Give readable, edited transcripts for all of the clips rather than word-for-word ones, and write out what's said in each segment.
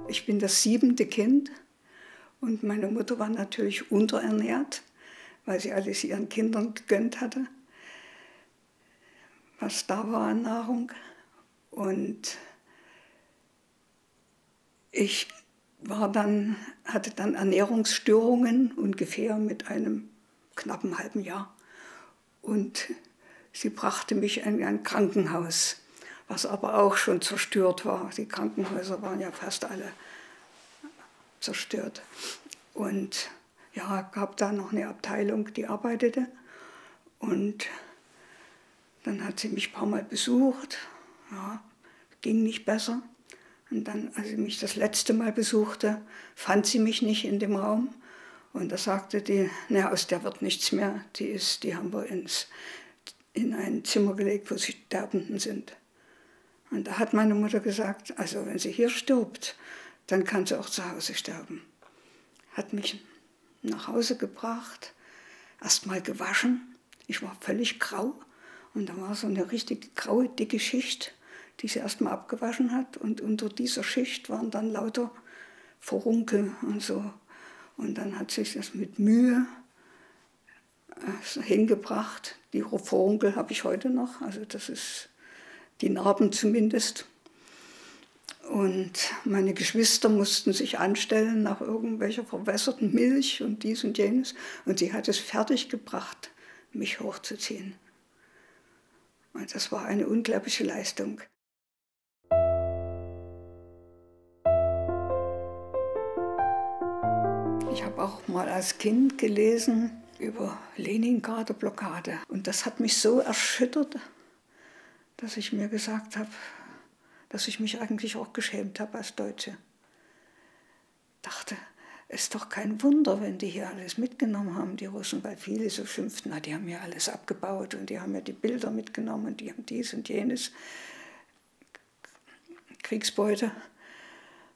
Ich bin das 7. Kind und meine Mutter war natürlich unterernährt, weil sie alles ihren Kindern gegönnt hatte, was da war an Nahrung. Und ich hatte dann Ernährungsstörungen, ungefähr mit einem knappen halben Jahr. Und sie brachte mich in ein Krankenhaus, was aber auch schon zerstört war. Die Krankenhäuser waren ja fast alle zerstört. Und ja, gab da noch eine Abteilung, die arbeitete. Und dann hat sie mich ein paar Mal besucht. Ja, ging nicht besser. Und dann, als sie mich das letzte Mal besuchte, fand sie mich nicht in dem Raum. Und da sagte die, na, aus der wird nichts mehr. Die haben wir in ein Zimmer gelegt, wo die Sterbenden sind. Und da hat meine Mutter gesagt, also wenn sie hier stirbt, dann kann sie auch zu Hause sterben. Hat mich nach Hause gebracht, erst mal gewaschen. Ich war völlig grau und da war so eine richtig graue, dicke Schicht, die sie erst mal abgewaschen hat. Und unter dieser Schicht waren dann lauter Furunkel und so. Und dann hat sich das mit Mühe hingebracht. Die Furunkel habe ich heute noch, also das ist die Narben zumindest. Und meine Geschwister mussten sich anstellen nach irgendwelcher verwässerten Milch und dies und jenes. Und sie hat es fertiggebracht, mich hochzuziehen. Und das war eine unglaubliche Leistung. Ich habe auch mal als Kind gelesen über Leningrader Blockade. Und das hat mich so erschüttert, dass ich mir gesagt habe, dass ich mich eigentlich auch geschämt habe als Deutsche. Dachte, es ist doch kein Wunder, wenn die hier alles mitgenommen haben, die Russen, weil viele so schimpften, na, die haben ja alles abgebaut und die haben ja die Bilder mitgenommen und die haben dies und jenes, Kriegsbeute.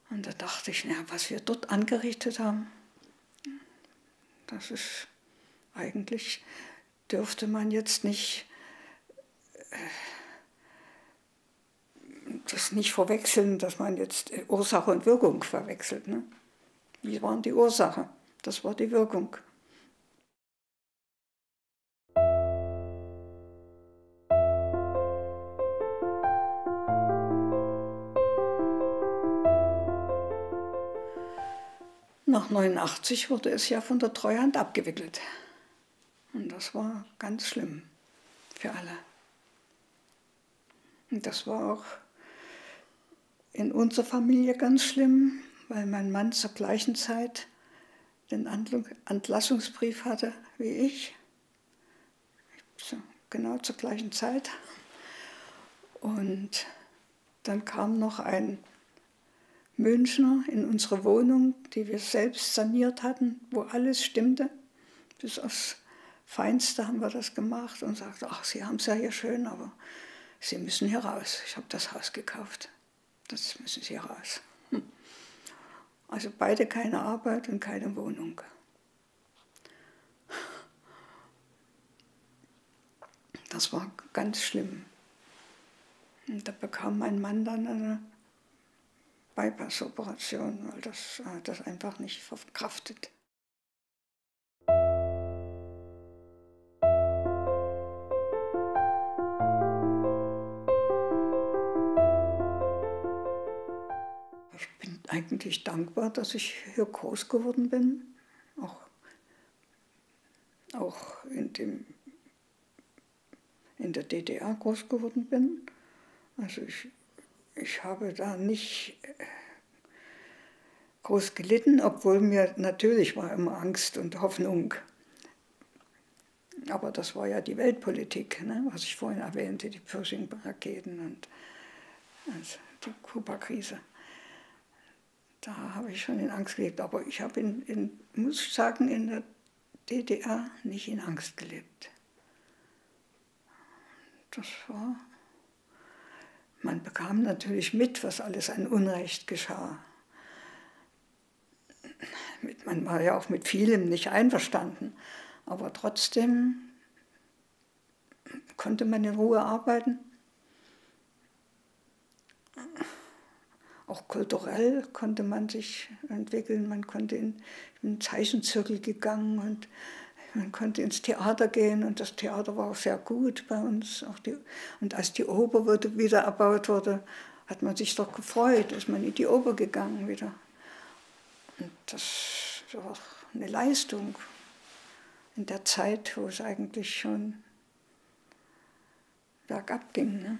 Und da dachte ich, na, was wir dort angerichtet haben, das ist eigentlich, dürfte man jetzt nicht das nicht verwechseln, dass man jetzt Ursache und Wirkung verwechselt. Ne? Wie war die Ursache? Das war die Wirkung. Nach 1989 wurde es ja von der Treuhand abgewickelt. Und das war ganz schlimm für alle. Und das war auch in unserer Familie ganz schlimm, weil mein Mann zur gleichen Zeit den Entlassungsbrief hatte wie ich. Genau zur gleichen Zeit. Und dann kam noch ein Münchner in unsere Wohnung, die wir selbst saniert hatten, wo alles stimmte. Bis aufs Feinste haben wir das gemacht und sagte, ach, Sie haben es ja hier schön, aber Sie müssen hier raus. Ich habe das Haus gekauft. Das müssen Sie raus. Also beide keine Arbeit und keine Wohnung. Das war ganz schlimm. Und da bekam mein Mann dann eine Bypass-Operation, weil das einfach nicht verkraftet. Ich bin eigentlich dankbar, dass ich hier groß geworden bin, auch in der DDR groß geworden bin. Also ich habe da nicht groß gelitten, obwohl mir natürlich war immer Angst und Hoffnung. Aber das war ja die Weltpolitik, ne, was ich vorhin erwähnte, die Pershing-Raketen und also die Kuba-Krise. Da habe ich schon in Angst gelebt. Aber ich habe muss ich sagen, in der DDR nicht in Angst gelebt. Das war, man bekam natürlich mit, was alles an Unrecht geschah. Man war ja auch mit vielem nicht einverstanden, aber trotzdem konnte man in Ruhe arbeiten. auch kulturell konnte man sich entwickeln. Man konnte in einen Zeichenzirkel gegangen und man konnte ins Theater gehen und das Theater war auch sehr gut bei uns. Und als die Oper wieder erbaut wurde, hat man sich doch gefreut, ist man in die Oper gegangen wieder. Und das war eine Leistung in der Zeit, wo es eigentlich schon bergab ging. Ne?